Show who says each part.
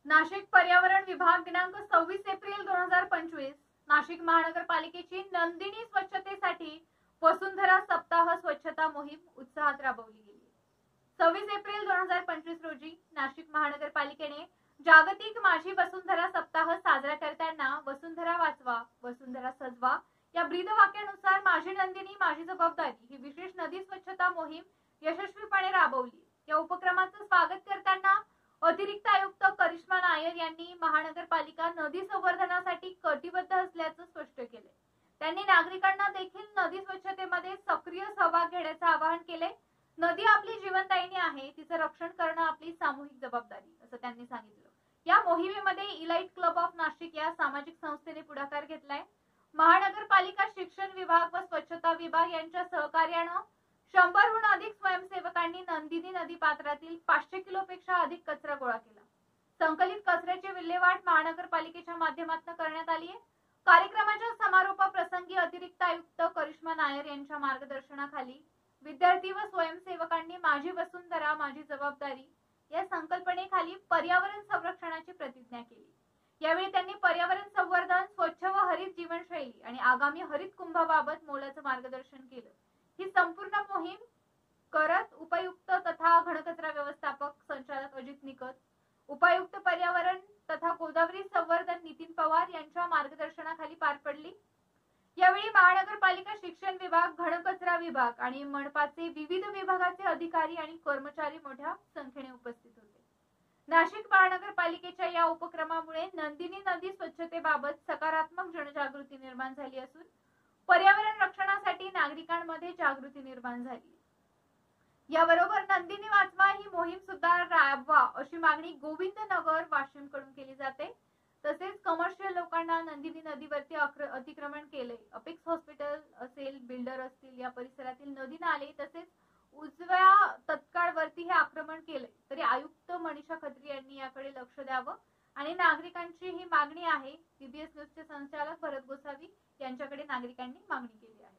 Speaker 1: नाशिक पर्यावरण विभाग दिनांक 26 एप्रिल 2025 नाशिक महानगरपालिकेची नंदिनी स्वच्छतेसाठी वसुंधरा सप्ताह स्वच्छता मोहीम उत्साहात राबवली गेली। 26 एप्रिल 2025 रोजी नाशिक महानगरपालिकेने जागतिक माझी वसुंधरा सप्ताह साजरा करताना वसुंधरा वाचवा वसुंधरा सजवा या ब्रीदवाक्यानुसार माझी नंदिनी माझी जबाबदारी ही विशेष नदी स्वच्छता मोहीम यशस्वीपणे राबवली। या उपक्रमाचं स्वागत करताना अतिरिक्त आयुक्त करिश्मा नायर यांनी महानगरपालिका नदी संवर्धनासाठी कटिबद्ध असल्याचं स्पष्ट केले। त्यांनी नागरिकांना देखील नदी स्वच्छतेमध्ये सक्रिय सहभाग घेण्याचे आवाहन केले। नदी आपली जीवनदायिनी आहे, तिचं रक्षण करणं आपली सामूहिक जबाबदारी असं त्यांनी सांगितलं। या मोहिमेमध्ये इलाइट क्लब ऑफ नाशिक या सामाजिक संस्थेने पुढाकार घेतलाय। महानगरपालिका शिक्षण विभाग व स्वच्छता विभाग यांच्या सहकार्यानं 100हून अधिक स्वयंसेवकांनी नंदिनी नदी पात्रातील 500 किलोपेक्षा अधिक कचरा गोळा केला। संकलित कचऱ्याची विल्हेवाट महानगरपालिकेच्या माध्यमातून करण्यात आली आहे। कार्यक्रमाच्या समारोपाप्रसंगी अतिरिक्त आयुक्त करिश्मा नायर यांच्या मार्गदर्शनाखाली विद्यार्थी व स्वयंसेवकांनी माझी वसुंधरा माझी जबाबदारी या संकल्पनेखाली पर्यावरण संरक्षणाची प्रतिज्ञा केली। यावेळी त्यांनी पर्यावरण संवर्धन, स्वच्छ व हरित जीवनशैली आणि आगामी हरित कुंभाबाबत मोलाचं मार्गदर्शन केलं। ही संपूर्ण मोहीम करत उपायुक्त तथा घनकचरा व्यवस्थापक संचालक अजित निकत, उपायुक्त पर्यावरण तथा गोदावरी संवर्धन नितीन पवार यांच्या मार्गदर्शनाखाली पार पडली। यावेळी महानगरपालिका शिक्षण विभाग, घनकचरा विभाग आणि मनपाचे विविध विभागाचे अधिकारी आणि कर्मचारी मोठ्या संख्येने उपस्थित होते। नाशिक महानगरपालिकेच्या या उपक्रमामुळे नंदिनी नदी स्वच्छतेबाबत सकारात्मक जनजागृती निर्माण झाली असून पर्यावरण रक्षणासाठी नागरिकांमध्ये जागृती निर्माण झाली। याबरोबर नंदिनी वाचवा ही मोहीम सुद्धा राबवा अशी मागणी गोविंदनगर वाशिम कडून केली जाते। तसेच कमर्शियल लोकांना नंदिनी नदीवरती अतिक्रमण केले, अपेक्स हॉस्पिटल असेल, बिल्डर असतील, या परिसरातील नदी नाले तसेच उजव्या तत्काळ वरती हे आक्रमण केले तरी आयुक्त मनीषा खत्री यांनी याकडे लक्ष द्यावं आणि नागरिकांची ही मागणी आहे। पीबीएस न्यूजचे संचालक भरत गोसावी यांच्याकडे नागरिकांनी मागणी केली आहे।